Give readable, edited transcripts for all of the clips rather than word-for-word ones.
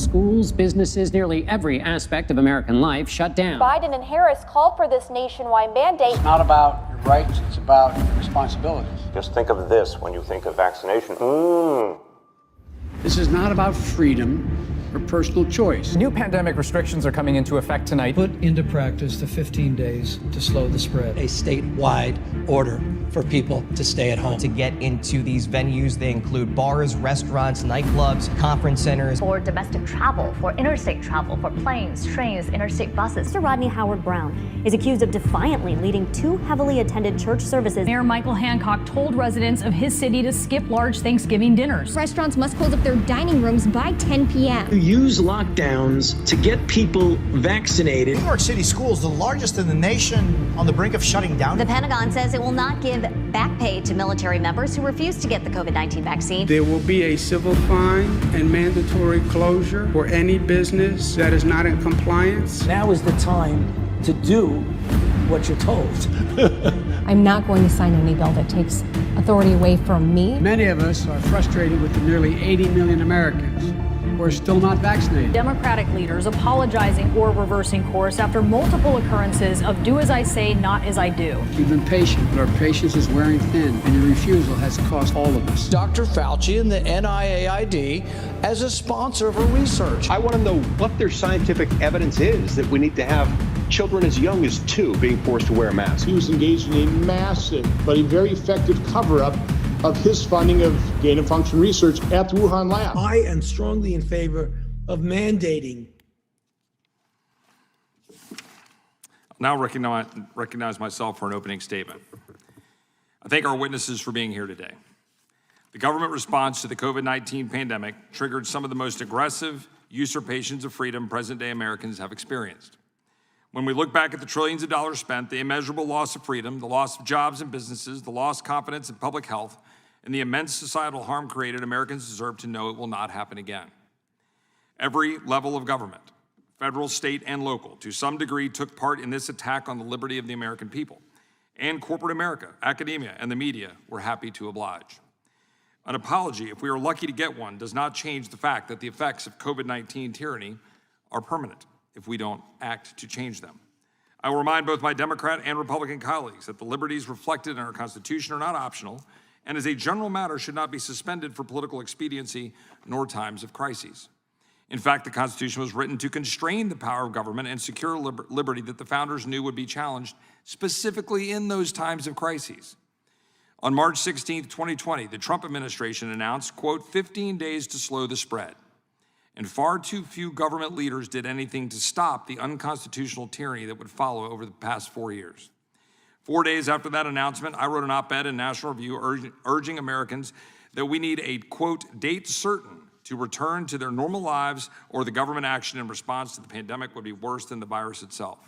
schools, businesses, nearly every aspect of American life shut down. Biden and Harris called for this nationwide mandate. It's not about your rights, it's about responsibilities. Just think of this when you think of vaccination. This is not about freedom or personal choice. New pandemic restrictions are coming into effect tonight. Put into practice the 15 days to slow the spread. A statewide order for people to stay at home. To get into these venues, they include bars, restaurants, nightclubs, conference centers. For domestic travel, for interstate travel, for planes, trains, interstate buses. Mr. Rodney Howard-Browne is accused of defiantly leading two heavily attended church services. Mayor Michael Hancock told residents of his city to skip large Thanksgiving dinners. Restaurants must close up their dining rooms by 10 p.m. Use lockdowns to get people vaccinated. New York City schools, the largest in the nation, on the brink of shutting down. The Pentagon says it will not give back pay to military members who refuse to get the COVID-19 vaccine. There will be a civil fine and mandatory closure for any business that is not in compliance. Now is the time to do what you're told. I'm not going to sign any bill that takes authority away from me. Many of us are frustrated with the nearly 80 million Americans who are still not vaccinated. Democratic leaders apologizing or reversing course after multiple occurrences of do as I say, not as I do. We've been patient, but our patience is wearing thin, and your refusal has cost all of us. Dr. Fauci and the NIAID as a sponsor of her research. I want to know what their scientific evidence is that we need to have children as young as 2 being forced to wear a mask. He was engaged in a massive but a very effective cover-up of his funding of gain-of-function research at the Wuhan lab. I am strongly in favor of mandating. I'll now recognize myself for an opening statement. I thank our witnesses for being here today. The government response to the COVID-19 pandemic triggered some of the most aggressive usurpations of freedom present-day Americans have experienced. When we look back at the trillions of dollars spent, the immeasurable loss of freedom, the loss of jobs and businesses, the lost confidence in public health, and the immense societal harm created, Americans deserve to know it will not happen again. Every level of government, federal, state, and local, to some degree took part in this attack on the liberty of the American people. And corporate America, academia, and the media were happy to oblige. An apology, if we are lucky to get one, does not change the fact that the effects of COVID-19 tyranny are permanent if we don't act to change them. I will remind both my Democrat and Republican colleagues that the liberties reflected in our Constitution are not optional, and as a general matter should not be suspended for political expediency nor times of crises. In fact, the Constitution was written to constrain the power of government and secure liberty that the founders knew would be challenged specifically in those times of crises. On March 16, 2020, the Trump administration announced, quote, 15 days to slow the spread. And far too few government leaders did anything to stop the unconstitutional tyranny that would follow over the past 4 years. 4 days after that announcement, I wrote an op-ed in National Review urging Americans that we need a, quote, date certain to return to their normal lives or the government action in response to the pandemic would be worse than the virus itself.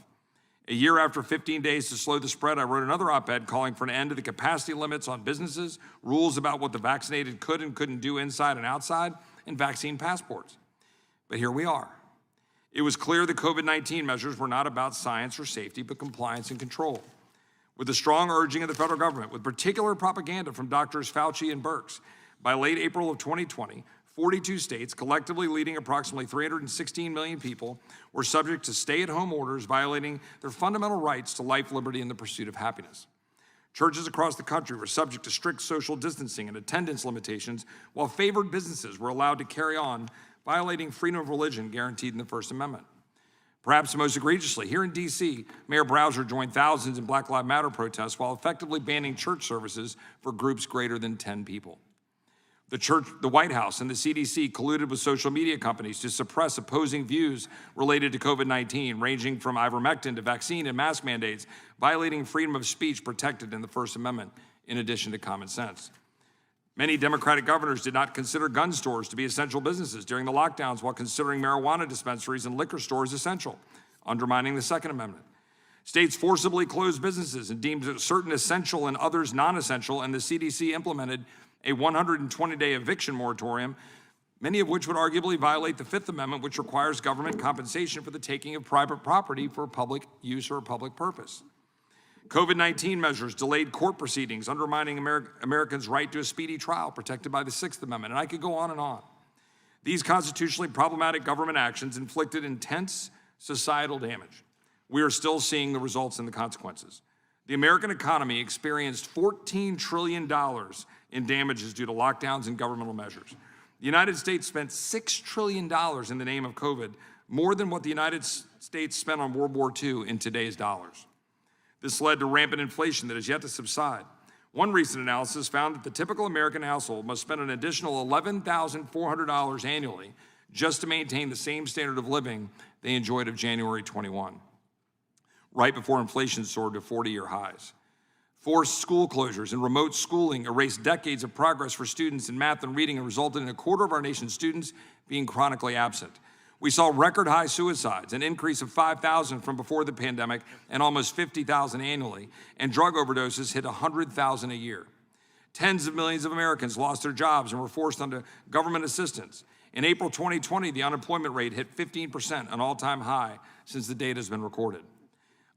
A year after 15 days to slow the spread, I wrote another op-ed calling for an end to the capacity limits on businesses, rules about what the vaccinated could and couldn't do inside and outside, and vaccine passports. But here we are. It was clear the COVID-19 measures were not about science or safety, but compliance and control. With the strong urging of the federal government, with particular propaganda from Drs. Fauci and Birx, by late April of 2020, 42 states, collectively leading approximately 316 million people, were subject to stay-at-home orders violating their fundamental rights to life, liberty, and the pursuit of happiness. Churches across the country were subject to strict social distancing and attendance limitations, while favored businesses were allowed to carry on, violating freedom of religion guaranteed in the First Amendment. Perhaps most egregiously, here in D.C., Mayor Browser joined thousands in Black Lives Matter protests while effectively banning church services for groups greater than 10 people. The White House and the CDC colluded with social media companies to suppress opposing views related to COVID-19, ranging from ivermectin to vaccine and mask mandates, violating freedom of speech protected in the First Amendment, in addition to common sense. Many Democratic governors did not consider gun stores to be essential businesses during the lockdowns while considering marijuana dispensaries and liquor stores essential, undermining the Second Amendment. States forcibly closed businesses and deemed certain essential and others non-essential, and the CDC implemented a 120-day eviction moratorium, many of which would arguably violate the Fifth Amendment, which requires government compensation for the taking of private property for public use or a public purpose. COVID-19 measures delayed court proceedings, undermining Americans' right to a speedy trial protected by the Sixth Amendment, and I could go on and on. These constitutionally problematic government actions inflicted intense societal damage. We are still seeing the results and the consequences. The American economy experienced $14 trillion in damages due to lockdowns and governmental measures. The United States spent $6 trillion in the name of COVID, more than what the United States spent on World War II in today's dollars. This led to rampant inflation that has yet to subside. One recent analysis found that the typical American household must spend an additional $11,400 annually just to maintain the same standard of living they enjoyed of January 21, right before inflation soared to 40-year highs. Forced school closures and remote schooling erased decades of progress for students in math and reading and resulted in a quarter of our nation's students being chronically absent. We saw record high suicides, an increase of 5,000 from before the pandemic and almost 50,000 annually, and drug overdoses hit 100,000 a year. Tens of millions of Americans lost their jobs and were forced under government assistance. In April 2020, the unemployment rate hit 15%, an all-time high since the data has been recorded.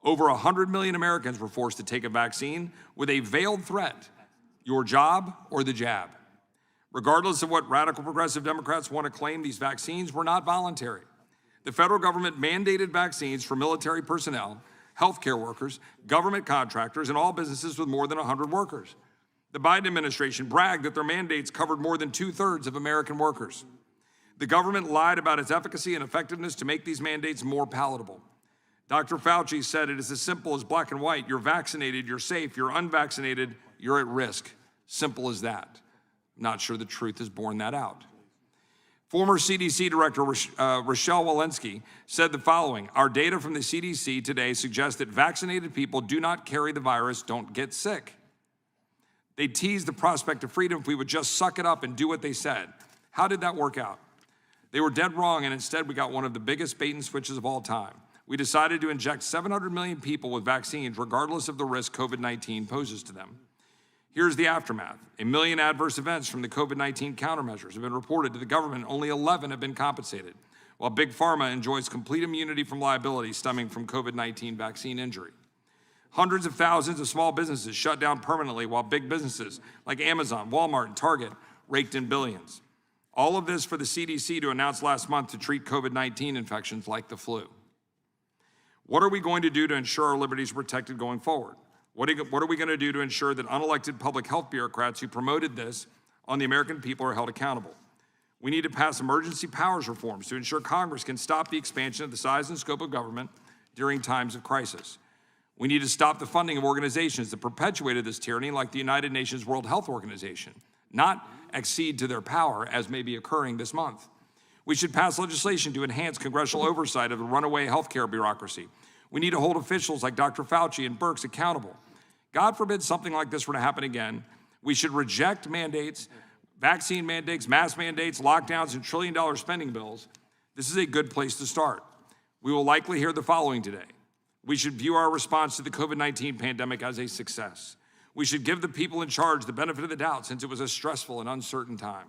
Over 100 million Americans were forced to take a vaccine with a veiled threat, your job or the jab. Regardless of what radical progressive Democrats want to claim, these vaccines were not voluntary. The federal government mandated vaccines for military personnel, healthcare workers, government contractors, and all businesses with more than 100 workers. The Biden administration bragged that their mandates covered more than 2/3 of American workers. The government lied about its efficacy and effectiveness to make these mandates more palatable. Dr. Fauci said it is as simple as black and white. You're vaccinated, you're safe. You're unvaccinated, you're at risk. Simple as that. Not sure the truth has borne that out. Former CDC Director Rochelle Walensky said the following: our data from the CDC today suggests that vaccinated people do not carry the virus, don't get sick. They teased the prospect of freedom if we would just suck it up and do what they said. How did that work out? They were dead wrong, and instead we got one of the biggest bait and switches of all time. We decided to inject 700 million people with vaccines regardless of the risk COVID-19 poses to them. Here's the aftermath. 1 million adverse events from the COVID-19 countermeasures have been reported to the government. Only 11 have been compensated, while Big Pharma enjoys complete immunity from liability stemming from COVID-19 vaccine injury. Hundreds of thousands of small businesses shut down permanently, while big businesses like Amazon, Walmart, and Target raked in billions. All of this for the CDC to announce last month to treat COVID-19 infections like the flu. What are we going to do to ensure our liberties are protected going forward? What are we going to do to ensure that unelected public health bureaucrats who promoted this on the American people are held accountable? We need to pass emergency powers reforms to ensure Congress can stop the expansion of the size and scope of government during times of crisis. We need to stop the funding of organizations that perpetuated this tyranny, like the United Nations World Health Organization, not accede to their power, as may be occurring this month. We should pass legislation to enhance congressional oversight of the runaway healthcare bureaucracy. We need to hold officials like Dr. Fauci and Birx accountable. God forbid something like this were to happen again. We should reject mandates, vaccine mandates, mask mandates, lockdowns, and trillion-dollar spending bills. This is a good place to start. We will likely hear the following today. We should view our response to the COVID-19 pandemic as a success. We should give the people in charge the benefit of the doubt, since it was a stressful and uncertain time.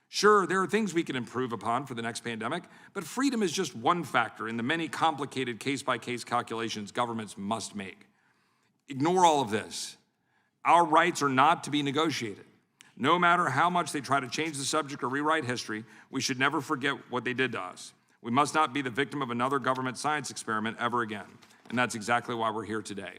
Sure, there are things we can improve upon for the next pandemic, but freedom is just one factor in the many complicated case-by-case calculations governments must make. Ignore all of this. Our rights are not to be negotiated. No matter how much they try to change the subject or rewrite history, we should never forget what they did to us. We must not be the victim of another government science experiment ever again. And that's exactly why we're here today.